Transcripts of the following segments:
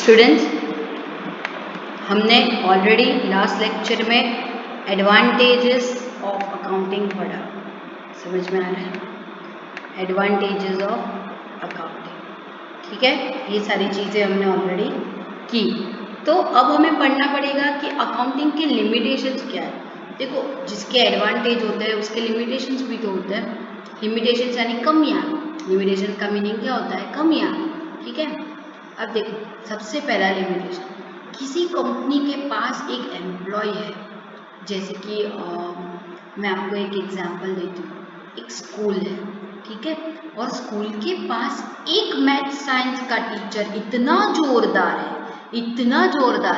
Students, हमने already last lecture में advantages of accounting पढ़ा। समझ में आ रहा है? एडवांटेजेस ऑफ अकाउंटिंग, ठीक है। ये सारी चीज़ें हमने ऑलरेडी की। तो अब हमें पढ़ना पड़ेगा कि अकाउंटिंग के लिमिटेशंस क्या है। देखो, जिसके एडवांटेज होते हैं उसके लिमिटेशंस भी तो होते हैं। लिमिटेशंस यानी कमियाँ। लिमिटेशन का मीनिंग क्या होता है? कमियाँ, ठीक है। अब देखो, सबसे पहला लिमिटेशन, किसी कंपनी के पास एक एम्प्लॉय है, जैसे कि मैं आपको एक एग्जांपल देती हूँ। एक स्कूल है, ठीक है, और स्कूल के पास एक मैथ साइंस का टीचर इतना जोरदार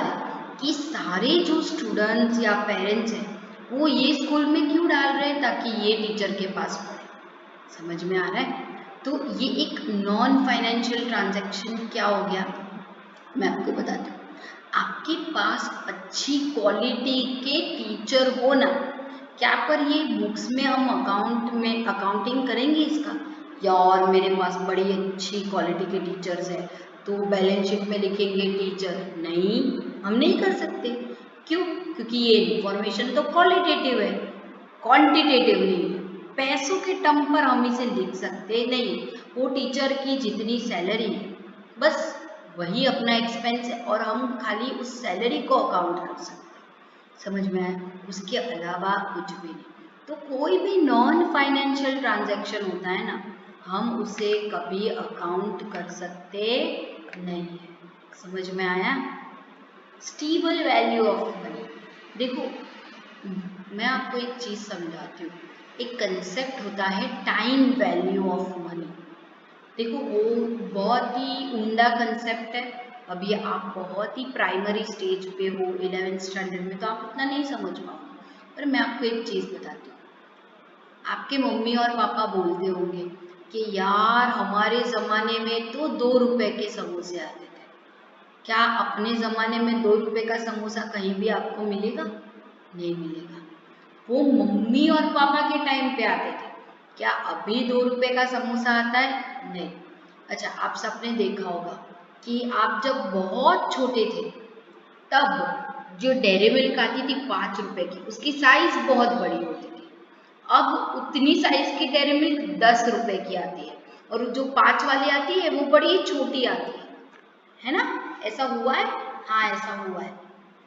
है कि सारे जो स्टूडेंट्स या पेरेंट्स हैं वो ये स्कूल में क्यों डाल रहे हैं? ताकि ये टीचर के पास पढ़े। समझ में आ रहा है? तो ये एक नॉन फाइनेंशियल ट्रांजैक्शन क्या हो गया, मैं आपको बताती हूँ। आपके पास अच्छी क्वालिटी के टीचर हो ना, क्या पर ये बुक्स में हम अकाउंटिंग करेंगे इसका, या और मेरे पास बड़ी अच्छी क्वालिटी के टीचर्स हैं तो बैलेंस शीट में लिखेंगे टीचर? नहीं, हम नहीं कर सकते। क्यों? क्योंकि ये इंफॉर्मेशन तो क्वालिटेटिव है, क्वांटिटेटिव नहीं है। पैसों के टर्म पर हम इसे लिख सकते नहीं। वो टीचर की जितनी सैलरी है बस वही अपना एक्सपेंस है और हम खाली उस सैलरी को अकाउंट कर सकते हैं। समझ में आया? उसके अलावा कुछ भी नहीं। तो कोई भी नॉन फाइनेंशियल ट्रांजैक्शन होता है ना, हम उसे कभी अकाउंट कर सकते नहीं है। समझ में आया? Stable value of money. देखो, मैं आपको एक चीज समझाती हूँ। एक कंसेप्ट होता है टाइम वैल्यू ऑफ मनी। देखो, वो बहुत ही उम्दा कंसेप्ट है। अभी आप बहुत ही प्राइमरी स्टेज पे हो, 11th स्टैंडर्ड में, तो आप उतना नहीं समझ पाओगे। पर मैं आपको एक चीज़ बताती हूँ। आपके मम्मी और पापा बोलते होंगे कि यार हमारे ज़माने में तो 2 रुपए के समोसे आते थे। क्या अपने ज़माने में 2 रुपए का समोसा कहीं भी आपको मिलेगा? नहीं मिलेगा। वो मम्मी और पापा के टाइम पे आते थे। क्या अभी 2 रुपए का समोसा आता है? नहीं। अच्छा, आप सबने देखा होगा कि आप जब बहुत छोटे थे तब जो डेयरी मिल्क आती थी 5 रुपए की, उसकी साइज बहुत बड़ी होती थी। अब उतनी साइज की डेयरी मिल्क 10 रुपए की आती है, और जो 5 वाली आती है वो बड़ी छोटी आती है ना? ऐसा हुआ है? हाँ, ऐसा हुआ है।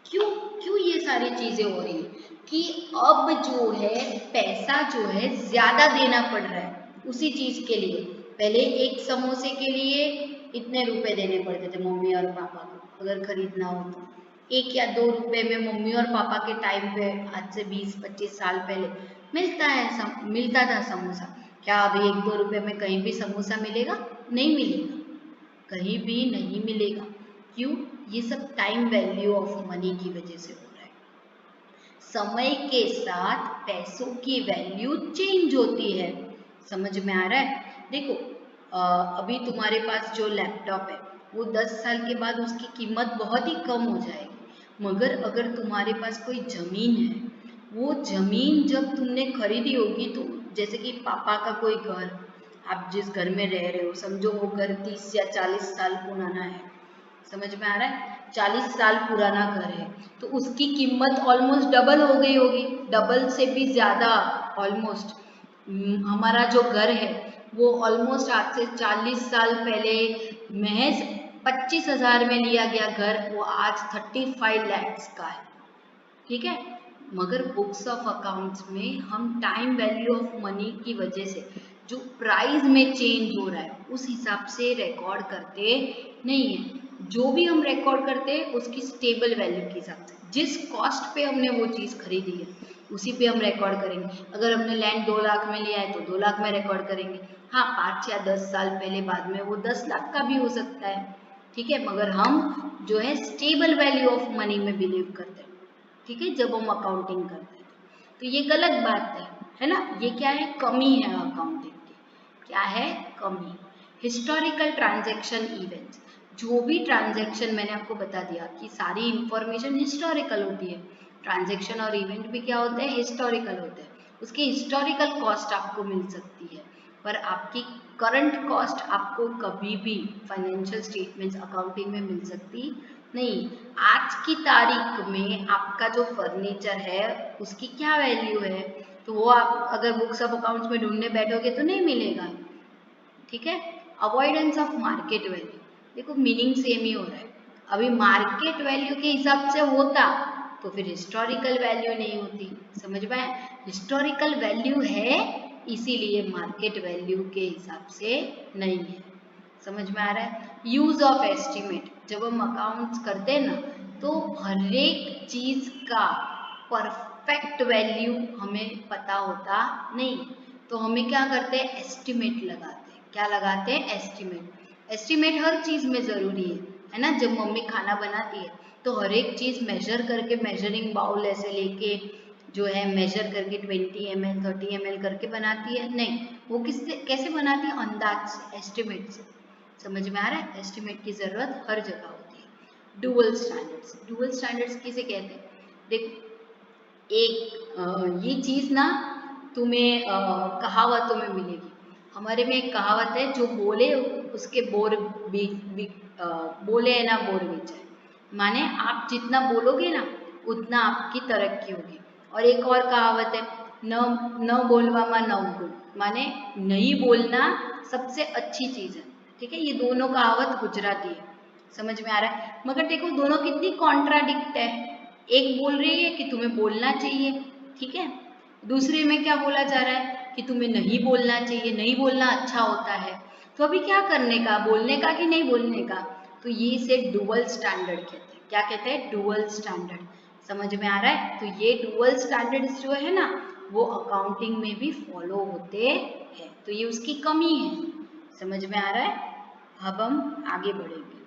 क्यों? क्यों ये सारी चीजें हो रही है कि अब जो है पैसा जो है ज्यादा देना पड़ रहा है उसी चीज के लिए। पहले एक समोसे के लिए इतने रुपए देने पड़ते थे मम्मी और पापा को अगर खरीदना हो तो। 1 या 2 रुपए में मम्मी और पापा के टाइम पे, आज से 20-25 साल पहले मिलता था समोसा। क्या अभी 1-2 रुपए में कहीं भी समोसा मिलेगा? नहीं मिलेगा, कहीं भी नहीं मिलेगा। क्यों? ये सब टाइम वैल्यू ऑफ मनी की वजह से हो रहा है। समय के साथ पैसों की वैल्यू चेंज होती है। समझ में आ रहा है? देखो, अभी तुम्हारे पास जो लैपटॉप है वो 10 साल के बाद उसकी कीमत बहुत ही कम हो जाएगी। मगर अगर तुम्हारे पास कोई जमीन है, वो जमीन जब तुमने खरीदी होगी, तो जैसे कि पापा का कोई घर, आप जिस घर में रह रहे हो, समझो वो घर 30 या 40 साल पुराना है। समझ में आ रहा है? 40 साल पुराना घर है तो उसकी कीमत ऑलमोस्ट डबल हो गई होगी, डबल से भी ज्यादा ऑलमोस्ट। हमारा जो घर है वो ऑलमोस्ट आज से 40 साल पहले महज 25,000 में लिया गया घर, वो आज 35 lakhs का है, ठीक है। मगर बुक्स ऑफ अकाउंट्स में हम टाइम वैल्यू ऑफ मनी की वजह से जो प्राइस में चेंज हो रहा है उस हिसाब से रिकॉर्ड करते नहीं है। जो भी हम रिकॉर्ड करते हैं उसकी स्टेबल वैल्यू के हिसाब से, जिस कॉस्ट पे हमने वो चीज़ खरीदी है उसी पे हम रिकॉर्ड करेंगे। अगर हमने लैंड 2 लाख में लिया है तो 2 लाख में रिकॉर्ड करेंगे। हाँ, 5 या 10 साल पहले बाद में वो 10 लाख का भी हो सकता है, ठीक है। मगर हम जो है स्टेबल वैल्यू ऑफ मनी में बिलीव करते हैं, ठीक है, जब हम अकाउंटिंग करते हैं। तो ये गलत बात है ना? ये क्या है? कमी है अकाउंटिंग की। क्या है? कमी। हिस्टोरिकल ट्रांजैक्शन इवेंट्स, जो भी ट्रांजैक्शन मैंने आपको बता दिया कि सारी इंफॉर्मेशन हिस्टोरिकल होती है। ट्रांजैक्शन और इवेंट भी क्या होते हैं? हिस्टोरिकल होते हैं। उसकी हिस्टोरिकल कॉस्ट आपको मिल सकती है। पर आपकी करंट कॉस्ट आपको कभी भी फाइनेंशियल स्टेटमेंट्स अकाउंटिंग में मिल सकती नहीं। आज की तारीख में आपका जो फर्नीचर है उसकी क्या वैल्यू है, तो वो आप अगर बुक्स ऑफ अकाउंट्स में ढूंढने बैठोगे तो नहीं मिलेगा। ठीक है। अवॉइडेंस ऑफ मार्केट वैल्यू, देखो मीनिंग सेम ही हो रहा है। अभी मार्केट वैल्यू के हिसाब से होता तो फिर हिस्टोरिकल वैल्यू नहीं होती। समझ में आया? हिस्टोरिकल वैल्यू है इसीलिए मार्केट वैल्यू के हिसाब से नहीं है। समझ में आ रहा है? यूज ऑफ एस्टिमेट, जब हम अकाउंट्स करते हैं ना तो हर एक चीज का परफेक्ट वैल्यू हमें पता होता नहीं, तो हमें क्या करते हैं, एस्टिमेट लगाते हैं। क्या लगाते हैं? एस्टिमेट। एस्टिमेट हर चीज में जरूरी है ना। जब मम्मी खाना बनाती है तो हर एक चीज मेजर करके, मेजरिंग बाउल ऐसे लेके जो है मेजर करके 20 ml 30 ml करके बनाती है, नहीं, वो किससे कैसे बनाती है? अंदाज से, एस्टिमेट से। समझ में आ रहा है? एस्टिमेट की जरूरत हर जगह होती है। डुअल स्टैंडर्ड्स, डुअल स्टैंडर्ड्स किसे कहते हैं? देखो, एक ये चीज ना तुम्हें कहावतों में मिलेगी। हमारे में एक कहावत है, जो बोले उसके बोर बोले है ना बोर बेचाए। माने आप जितना बोलोगे ना उतना आपकी तरक्की होगी। और एक और कहावत है, न न बोलवामा नव गुण, माने नहीं बोलना सबसे अच्छी चीज है। ठीक है, ये दोनों कहावत गुजराती है। समझ में आ रहा है? मगर देखो दोनों कितनी कॉन्ट्राडिक्ट है। एक बोल रही है कि तुम्हें बोलना चाहिए, ठीक है, दूसरे में क्या बोला जा रहा है कि तुम्हें नहीं बोलना चाहिए, नहीं बोलना अच्छा होता है। तो अभी क्या करने का, बोलने का कि नहीं बोलने का? तो ये इसे डुअल स्टैंडर्ड कहते हैं। क्या कहते हैं? Dual standard. समझ में आ रहा है? तो ये डुअल स्टैंडर्ड्स जो है ना वो अकाउंटिंग में भी फॉलो होते हैं, तो ये उसकी कमी है। समझ में आ रहा है? अब हम आगे बढ़ेंगे।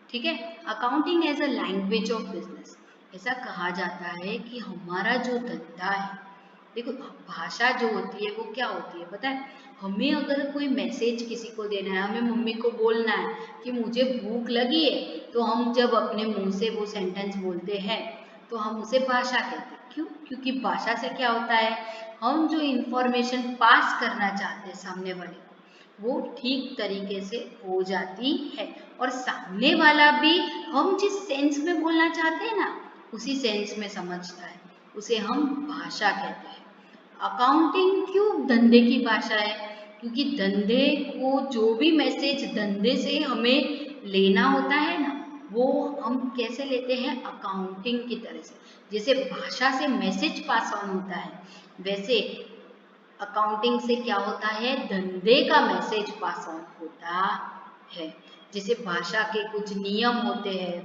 ठीक है। Accounting as a language of business, ऐसा कहा जाता है कि हमारा जो धंधा है, देखो भाषा जो होती है वो क्या होती है पता है? हमें अगर कोई मैसेज किसी को देना है, हमें मम्मी को बोलना है कि मुझे भूख लगी है, तो हम जब अपने मुंह से वो सेंटेंस बोलते हैं तो हम उसे भाषा कहते हैं। क्यों? क्योंकि भाषा से क्या होता है, हम जो इंफॉर्मेशन पास करना चाहते हैं सामने वाले को वो ठीक तरीके से हो जाती है, और सामने वाला भी हम जिस सेंस में बोलना चाहते हैं ना उसी सेंस में समझता है, उसे हम भाषा कहते हैं। अकाउंटिंग क्यों धंधे की भाषा है? क्योंकि धंधे को जो भी मैसेज धंधे से हमें लेना होता है ना वो हम कैसे लेते हैं? अकाउंटिंग की तरह से। जैसे भाषा से मैसेज पास ऑन होता है, वैसे अकाउंटिंग से क्या होता है? धंधे का मैसेज पास ऑन होता है। जैसे भाषा के कुछ नियम होते हैं,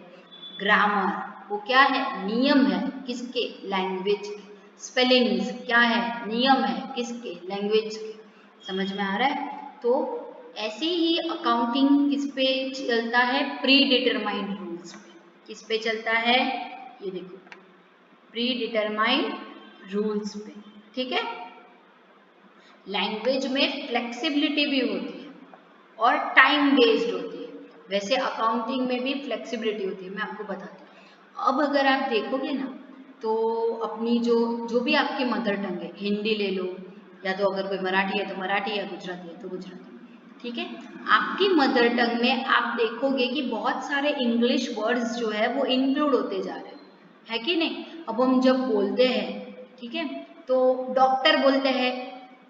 ग्रामर वो क्या है? नियम है। किसके? लैंग्वेज के। स्पेलिंग्स क्या है? नियम है। किसके? लैंग्वेज के। समझ में आ रहा है? तो ऐसे ही अकाउंटिंग किस पे चलता है? प्री डिटरमाइंड रूल्स पे। किस पे चलता है? ये देखो, प्री डिटरमाइंड रूल्स पे। ठीक है। लैंग्वेज में फ्लेक्सिबिलिटी भी होती है और टाइम बेस्ड होती है। वैसे अकाउंटिंग में भी फ्लेक्सिबिलिटी होती है, मैं आपको बताती हूँ। अब अगर आप देखोगे ना तो अपनी जो जो भी आपकी मदर टंग है, हिंदी ले लो, या तो अगर कोई मराठी है तो मराठी, या गुजराती है तो गुजराती। ठीक है। आपकी मदर टंग में आप देखोगे कि बहुत सारे इंग्लिश वर्ड्स जो है वो इंक्लूड होते जा रहे हैं, है कि नहीं? अब हम जब बोलते हैं, ठीक है, तो डॉक्टर बोलते हैं,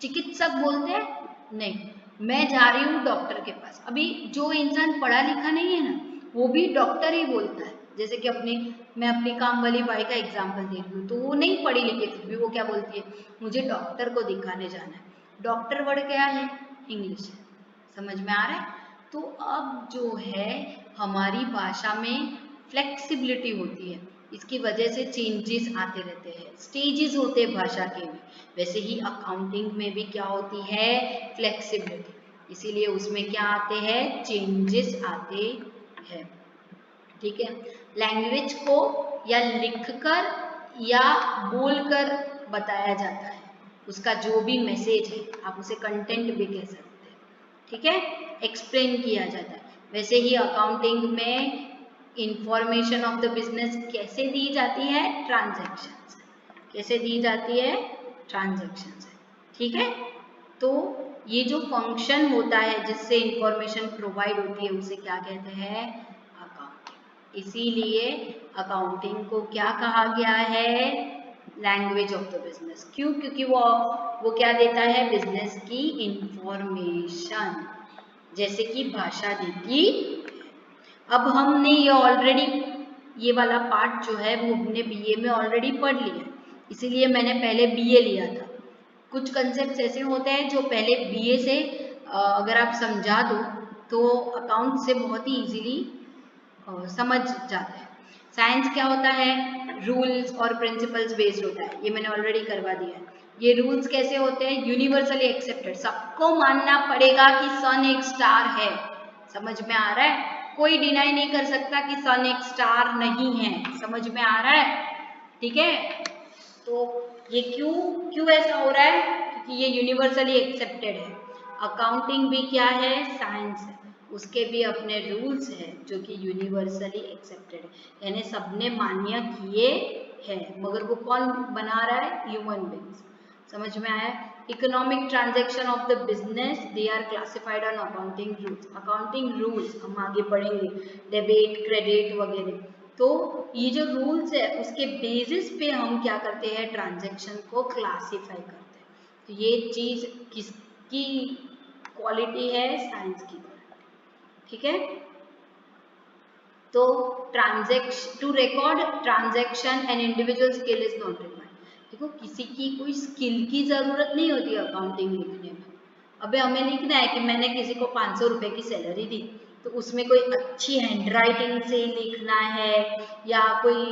चिकित्सक बोलते हैं नहीं, मैं जा रही हूँ डॉक्टर के पास। अभी जो इंसान पढ़ा लिखा नहीं है ना वो भी डॉक्टर ही बोलता है। जैसे कि मैं अपनी काम वाली बाई का एग्जाम्पल दे रही हूँ, तो वो नहीं पढ़ी लिखी फिर भी वो क्या बोलती है? मुझे डॉक्टर को दिखाने जाना है। डॉक्टर वर्ड क्या है? इंग्लिश है। समझ में आ रहा है? तो अब जो है हमारी भाषा में फ्लेक्सिबिलिटी होती है, इसकी वजह से चेंजेस आते रहते हैं, स्टेजेस होते हैं भाषा के भी। वैसे ही अकाउंटिंग में भी क्या होती है? फ्लेक्सिबिलिटी। इसीलिए उसमें क्या आते हैं? चेंजेस आते हैं। ठीक है। लैंग्वेज को या लिखकर या बोलकर बताया जाता है, उसका जो भी मैसेज है आप उसे कंटेंट भी कह सकते हैं। ठीक है। एक्सप्लेन किया जाता है। वैसे ही अकाउंटिंग में इंफॉर्मेशन ऑफ द बिजनेस कैसे दी जाती है? ट्रांजैक्शन से। कैसे दी जाती है? ट्रांजैक्शन से। ठीक है। तो ये जो फंक्शन होता है जिससे इंफॉर्मेशन प्रोवाइड होती है उसे क्या कहते हैं? अकाउंटिंग। इसीलिए अकाउंटिंग को क्या कहा गया है? Language of the business. क्यों? क्योंकि वो क्या देता है? बिजनेस की इंफॉर्मेशन, जैसे कि भाषा देती। अब हमने ये ऑलरेडी ये वाला पार्ट जो है वो हमने बीए में ऑलरेडी पढ़ लिया, इसीलिए मैंने पहले बीए लिया था। कुछ कंसेप्ट ऐसे होते हैं जो पहले बीए से अगर आप समझा दो तो अकाउंट से बहुत ही इजीली समझ जाते हैं। साइंस क्या होता है? रूल्स और प्रिंसिपल्स बेस्ड होता है, ये मैंने ऑलरेडी करवा दिया है। ये रूल्स कैसे होते हैं? यूनिवर्सली एक्सेप्टेड, सबको मानना पड़ेगा कि सन एक स्टार है। समझ में आ रहा है? कोई डिनाई नहीं कर सकता कि सन एक स्टार नहीं है। समझ में आ रहा है? ठीक है, तो ये क्यों ऐसा हो रहा है? क्योंकि ये यूनिवर्सली एक्सेप्टेड है। अकाउंटिंग भी क्या है? साइंस है, उसके भी अपने रूल्स है जो कि यूनिवर्सली एक्सेप्टेड है, यानी सबने मान्य किए हैं। मगर वो कौन बना रहा है? Human beings. समझ में आया? Economic transaction of the business they are classified on accounting rules. Accounting rules हम आगे पढ़ेंगे, डेबिट क्रेडिट वगैरह। तो ये जो रूल्स है उसके बेसिस पे हम क्या करते हैं? ट्रांजैक्शन को क्लासिफाई करते हैं। तो ये चीज किसकी क्वालिटी है? साइंस की क्वालिटी। ठीक है, तो transaction to record transaction and individual skill is not required. देखो, किसी की कोई स्किल की जरूरत नहीं होती अकाउंटिंग लिखने में। अबे हमें लिखना है कि मैंने किसी को 500 रुपए की सैलरी दी, तो उसमें कोई अच्छी हैंडराइटिंग से लिखना है या कोई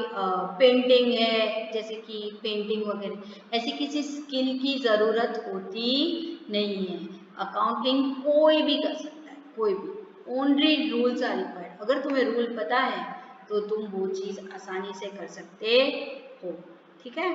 पेंटिंग है, जैसे कि पेंटिंग वगैरह, ऐसी किसी स्किल की जरूरत होती नहीं है। अकाउंटिंग कोई भी कर सकता है, कोई भी। Only rules are required. अगर तुम्हें रूल पता है तो तुम वो चीज आसानी से कर सकते हो। ठीक है,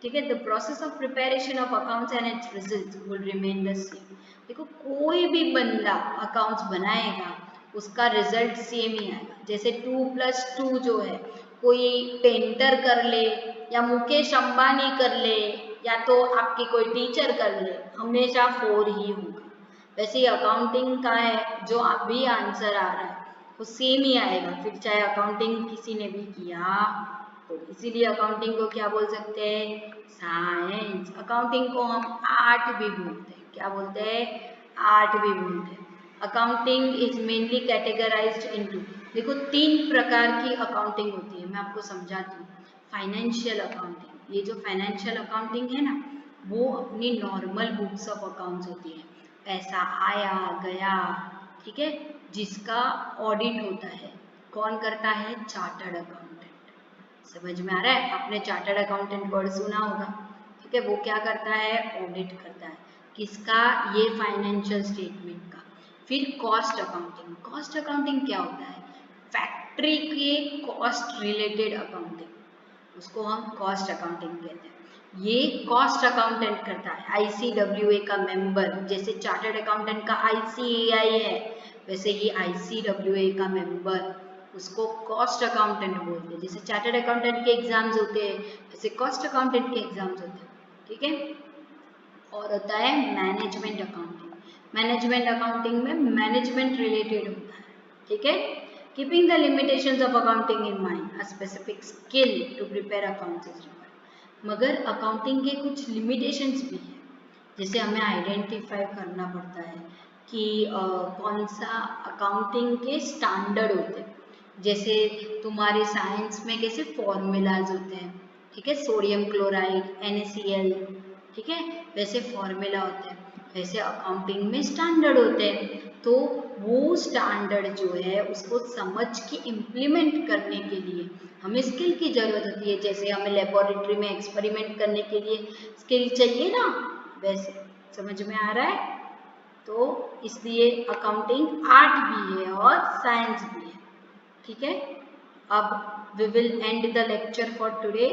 ठीक है। The process of preparation of accounts and it's results will remain the same. देखो, कोई भी बंदा अकाउंट्स बनाएगा उसका रिजल्ट सेम ही आएगा। जैसे 2+2 जो है, कोई पेंटर कर ले या मुकेश अंबानी कर ले या तो आपकी कोई टीचर कर ले, हमेशा 4 ही होगा। वैसे ही अकाउंटिंग का है, जो अभी आंसर आ रहा है वो सेम ही आएगा, फिर चाहे अकाउंटिंग किसी ने भी किया तो। इसीलिए अकाउंटिंग को क्या बोल सकते हैं? साइंस। अकाउंटिंग को हम आर्ट भी बोलते हैं। क्या बोलते हैं? आर्ट भी बोलते हैं। Accounting is mainly categorised into, देखो 3 प्रकार की अकाउंटिंग होती है, मैं आपको समझाती हूँ। फाइनेंशियल अकाउंटिंग, ये जो फाइनेंशियल अकाउंटिंग है ना, वो अपनी नॉर्मल बुक्स ऑफ अकाउंट्स होती है, पैसा आया गया, ठीक है, जिसका ऑडिट होता है। कौन करता है? Chartered accountant. समझ में आ रहा है? आपने चार्टर्ड अकाउंटेंट वर्ड सुना होगा। ठीक है, वो क्या करता है? ऑडिट करता है। किसका? ये फाइनेंशियल स्टेटमेंट का। फिर कॉस्ट अकाउंटिंग। कॉस्ट अकाउंटिंग क्या होता है? फैक्ट्री के कॉस्ट रिलेटेड अकाउंटिंग, उसको हम कॉस्ट अकाउंटिंग कहते हैं। ये कॉस्ट अकाउंटेंट करता है, आईसीडब्ल्यूए का मेंबर। जैसे चार्टर्ड अकाउंटेंट का आईसीएआई है, वैसे ये आईसीडब्ल्यूए का मेंबर, उसको कॉस्ट अकाउंटेंट बोलते हैं। जैसे चार्टर्ड अकाउंटेंट के एग्जाम्स होते हैं, वैसे कॉस्ट अकाउंटेंट के एग्जाम्स होते हैं। ठीक है, और होता है मैनेजमेंट अकाउंटिंग। मैनेजमेंट अकाउंटिंग में मैनेजमेंट रिलेटेड होता है। ठीक है, keeping the limitations of accounting in mind, a specific skill to prepare accounts is required. मगर अकाउंटिंग के कुछ लिमिटेशंस भी हैं, जैसे हमें आइडेंटिफाई करना पड़ता है कि कौन सा अकाउंटिंग के स्टैंडर्ड होते हैं। जैसे तुम्हारे साइंस में कैसे फॉर्मूलाज होते हैं, ठीक है, सोडियम क्लोराइड, NaCl, ठीक है, वैसे फॉर्मूला होते हैं, वैसे अकाउंटिंग में स्टैंडर्ड होते हैं। तो वो स्टैंडर्ड जो है उसको समझ के इम्प्लीमेंट करने के लिए हमें स्किल की जरूरत होती है। जैसे हमें लेबोरेटरी में एक्सपेरिमेंट करने के लिए स्किल चाहिए ना, वैसे। समझ में आ रहा है? तो इसलिए अकाउंटिंग आर्ट भी है और साइंस भी है। ठीक है, अब we will end the lecture for today.